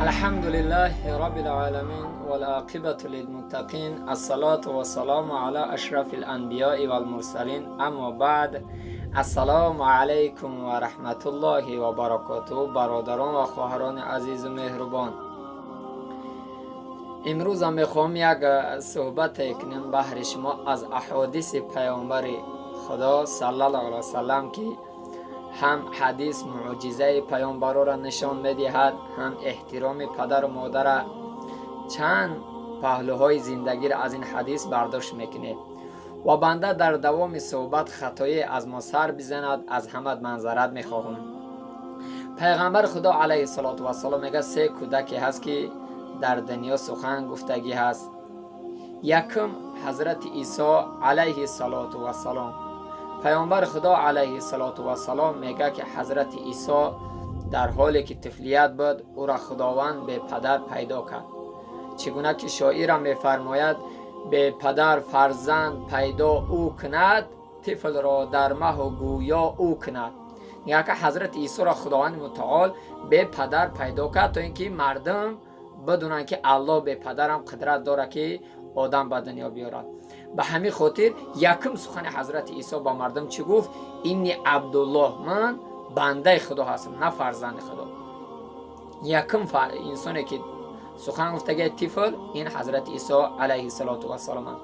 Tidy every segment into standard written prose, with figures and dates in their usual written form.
الحمد لله رب العالمين والعاقبة للمتقين الصلاة والسلام على أشرف الأنبياء والمرسلين اما بعد السلام علیکم و رحمت الله و برکاته. برادران و خواهران عزیز و مهربان، امروز هم میخوام یک صحبت کنم بهر شما از احادیث پیامبر خدا صلی الله علیه وسلم که هم حدیث معجزه پیامبر را نشان میدهد، هم احترام پدر و مادر. چند پهلوهای زندگی را از این حدیث برداشت میکنه و بنده در دوام صحبت خطایی از ما سر بزند. از همه منظرت میخواهم. پیغمبر خدا علیه السلام میگه 3 کودکی هست که در دنیا سخن گفتگی هست. یکم حضرت عیسی علیه السلام. پیامبر خدا علیه السلام میگه که حضرت عیسی در حالی که طفلیت بود او را خداوند به پدر پیدا کرد. چگونه که شاعر میفرماید به پدر فرزند پیدا او کند، طفل را در مه و گویا او کند. میگه که حضرت عیسی را خداوند متعال به پدر پیدا کرد تا اینکه مردم بدونن که الله به پدرم قدرت داره که آدم به دنیا بیارد. به همین خاطر یکم سخن حضرت عیسی با مردم چی گفت؟ اینی عبدالله، من بنده خدا هستم نه فرزند خدا. یکم انسانی که سخن گفتگی طفل این حضرت عیسی علیه السلام.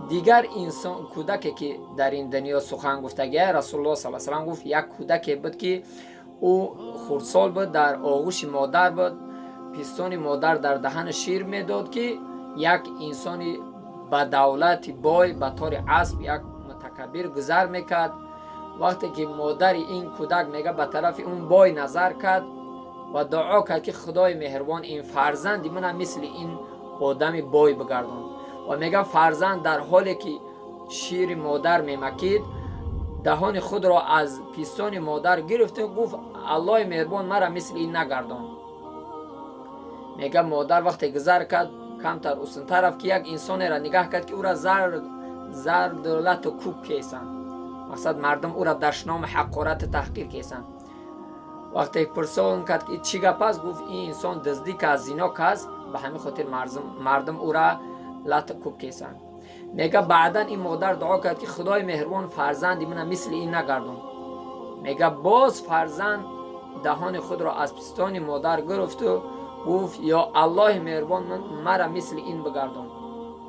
دیگر انسان کودکی که در این دنیا سخن گفتگی رسول الله صلی الله علیه و گفت یک کودکی بود که او خردسال بود، در آغوش مادر بود، پستان مادر در دهن شیر میداد که یک انسانی با دولت بای به طور اسب یک متکبر گذر میکرد. وقتی که مادر این کودک میگه به طرف اون بای نظر کرد و دعا کرد که خدای مهربان این فرزند من مثل این آدم بای بگردان. و میگه فرزند در حالی که شیر مادر میمکید دهان خود را از پستان مادر گرفته و گفت الله مهربان مرا مثل این نگردان. میگه مادر وقتی گذر کرد کمتر اوسن طرف که یک انسان را نگاه کرد که او را زر دولت و کوب کیسن، مقصد مردم او را دشنام حقارت تحقیر کیسن. وقتی پرسان کرد که چی گپ است، گفت این انسان دزدی که از زنا که است، به همین خاطر مردم او را لط کوب کیسن. میگه بعدا این مادر دعا کرد که خدای مهربان فرزندی من مثل این نگردون. میگه باز فرزند دهان خود را از پستان مادر گرفت و گفت یا الله مهربان مرا مثل این بگردان.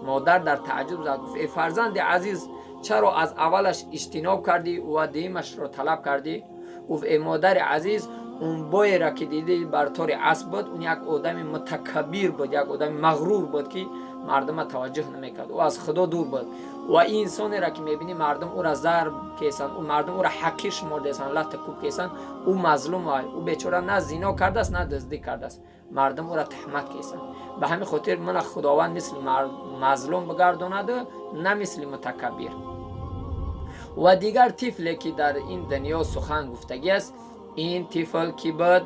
مادر در تعجب زد، گفت ای فرزند عزیز چرا از اولش اجتناب کردی و دیمش را طلب کردی؟ گفت ای مادر عزیز اون بای را که دیدی بر طور اسب بود، اون یک آدم متکبر بود، یک آدم مغرور بود که مردم توجه نمیکرد و از خدا دور بود. و این انسانی را که میبینی مردم او را ضرب کیسن، او مردم او را حقیر شمرده‌اند، لط کوب کیسن، او مظلوم است، او بیچاره نه زنا کرده است نه دزدی کرده است، مردم او را تهمت کیسن. به همین خاطر من خداوند مثل مظلوم بگرداند نه مثل متکبر. و دیگر طفلی که در این دنیا سخن گفتگی است، این طفل که بود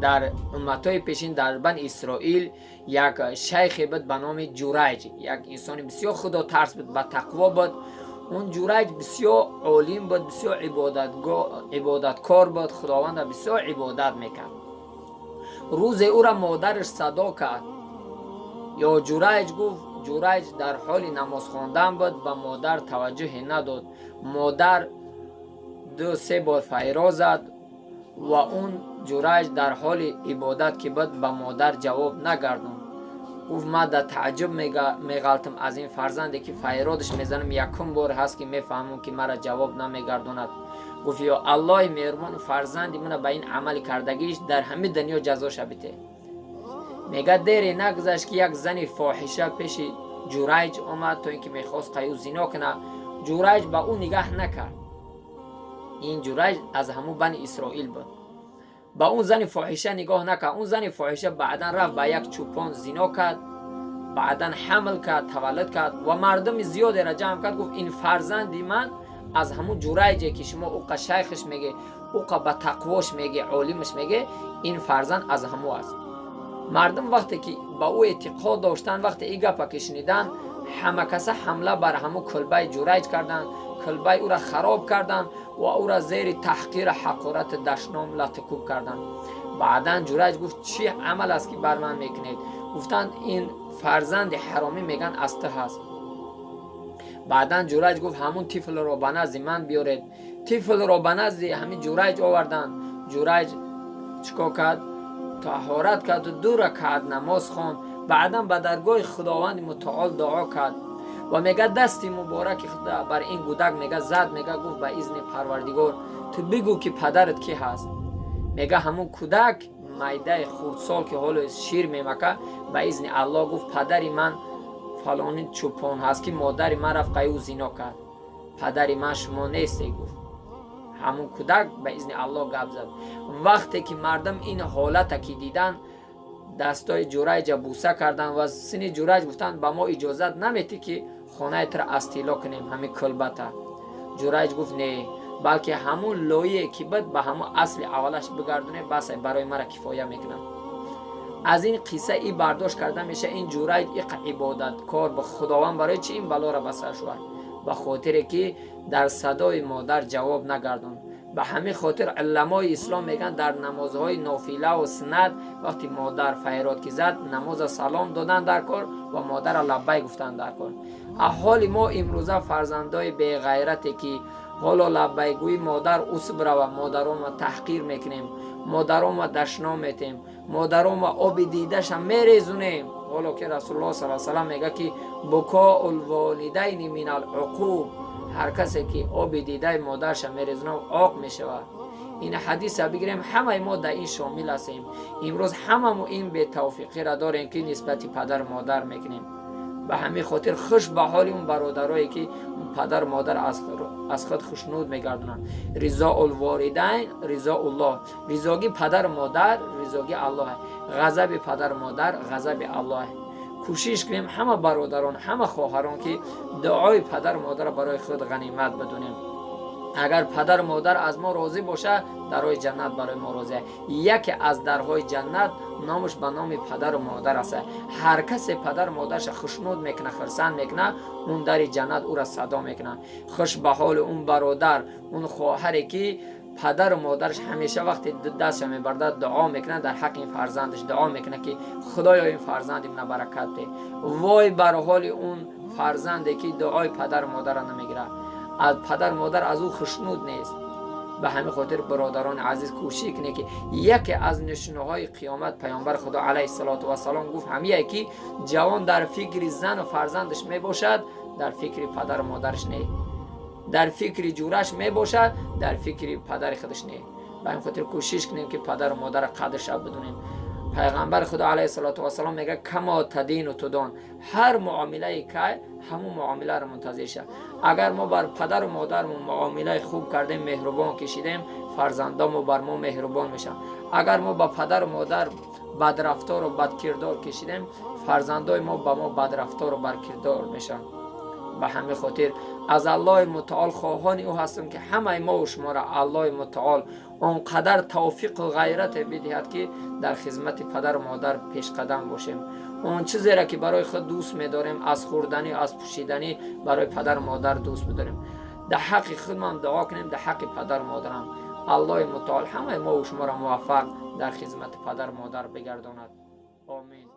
در امتهای پیشین در بنی اسرائیل یک شیخ بود به نام جوریج، یک انسان بسیار خدا ترس بود، با تقوا بود. اون جوریج بسیار عالم بود، بسیار عبادتکار بود، خداوند بسیار عبادت میکرد. روز او را مادرش صدا کرد یا جوریج گفت. جوریج در حال نماز خواندن بود، به مادر توجه نداد. مادر 2-3 بار فیرا زد و اون جوریج در حال عبادت که بود به مادر جواب نگردون. گفت من در تعجب میغلطم از این فرزندی که فیرادش میزنم یکم بار هست که میفهمم که مرا جواب نمیگردوند. گفت یا الله مهربان فرزندی من به این عمل کردگیش در همه دنیا جزاش بده. میگه دیری نگذشت که یک زن فاحشه پیش جوریج آمد تا اینکه میخواست قیو زنا کنه. جوریج به اون نگاه نکرد. این جوریج از همون بنی اسرائیل بود. با اون زن فاحشه نگاه نکرد. اون زن فاحشه بعدا رفت با یک چوپان زنا کرد، بعدا حمل کرد، تولد کرد و مردم زیادی را جمع کرد. گفت این فرزندی من از همون جوریجی که شما اوقا شیخش میگه، اوقا با تقواش میگه، عالمش میگه، این فرزند از همون است. مردم وقتی که با او اعتقاد داشتن، وقتی این گپ که شنیدن، همه کس حمله بر همون کلبه جوریج کردن، کلبه او را خراب کردن و او را زیر تحقیر حقارت دشنام لط کوب کردن. بعدا جورج گفت چی عمل است که بر من میکنید؟ گفتند این فرزند حرامی میگن از ته هست. بعدا جورج گفت همون طفل رو به نزد من بیارید. طفل رو به نزد همین جورج آوردن. جورج چیکار کرد؟ طهارت کرد و 2 رکعت نماز خواند. بعدا به درگاه خداوند متعال دعا کرد و میگه دستی مبارک خدا بر این کودک میگه زد، میگه گفت به اذن پروردگار تو بگو که پدرت کی هست؟ میگه همون کودک میده خردسال که حالا شیر میمکه به اذن الله گفت پدری من فلانی چوپان هست که مادر من رفت قیو زنا کرد، پدری من شما نیستی. گفت همون کودک به اذن الله گپ زد. وقتی که مردم این حالت که دیدن دستای جورج بوسه کردن و سینی جورج گفتن با ما اجازت نمیتی که خانه تر استیلا کنیم همین کلبته. جورج گفت نه، بلکه همون لایه که بد به همون اصل اولش بگردونه بس برای مرا کفایه میکنم. از این قصه ای برداشت کرده میشه این جورج یک عبادت کار به خداوند برای چی این بلا را بسر شد؟ به خاطر که در صدای مادر جواب نگردون. به همین خاطر علمای اسلام میگن در نمازهای نافله و سنت وقتی مادر فریاد که زد نماز سلام دادن در کار و مادر لبیک گفتن در کار. احوال ما امروزه فرزندای بی غیرتی که حالا لبیک گوی مادر اسب را و مادران ما تحقیر میکنیم، مادران ما دشنا میتیم، مادران ما آب دیدش هم میریزونیم. حالا که رسول الله صلی الله علیه و سلم میگه که بکاء الوالدین من العقوق، هر کسی که آب دیده مادرش میریزونه عاق میشود. این حدیث بگیریم همه ما در این شامل هستیم. امروز همه ما این به توفیقی را داریم که نسبت پدر مادر میکنیم. به همین خاطر خوش به حال اون برادرایی که پدر مادر از خود خوشنود میگردونن. رضا الوالدین رضا الله، رضاگی پدر مادر رضاگی الله، غضب پدر مادر غضب الله. کوشش کنیم همه برادران همه خواهران که دعای پدر مادر برای خود غنیمت بدونیم. اگر پدر مادر از ما راضی باشه درهای جنت برای ما راضیه. یکی از درهای جنت نامش به نام پدر و مادر است. هر کس پدر مادرش خوشنود میکنه خرسند میکنه اون در جنت او را صدا میکنه. خوش به حال اون برادر اون خواهری که پدر و مادرش همیشه وقتی دستش میبرده دعا میکنه در حق این فرزندش دعا میکنه که خدایا این فرزند من برکت ده. وای بر حال اون فرزندی که دعای پدر و مادر نمیگیره، از پدر مادر از او خوشنود نیست. به همین خاطر برادران عزیز کوشش کنید که یکی از نشانه‌های قیامت پیامبر خدا علیه السلام گفت همیه که جوان در فکر زن و فرزندش میباشد در فکر پدر و مادرش نه، در فکر جورش میباشد در فکر پدر خودش نه. به همین خاطر کوشش کنیم که پدر و مادر قدرش بدونیم. پیغمبر خدا علیه السلام میگه کما تدین و تدان، هر معامله که همون معامله رو منتظر شه. اگر ما بر پدر و مادرمون معامله خوب کردیم مهربان کشیدیم فرزندامون بر ما مهربان میشن. اگر ما با پدر و مادر بدرفتار و بدکردار کشیدیم فرزندای ما با ما بدرفتار و بدکردار میشن. به همین خاطر از الله متعال خواهان او هستم که همه ما و شما را الله متعال اونقدر توفیق و غیرت بدهد که در خدمت پدر و مادر پیش قدم باشیم. اون چیزی را که برای خود دوست می‌داریم از خوردنی از پوشیدنی برای پدر و مادر دوست بداریم. در حق خودمان دعا کنیم، در حق پدر و مادرم الله متعال همه ما و شما را موفق در خدمت پدر و مادر بگرداند. آمین.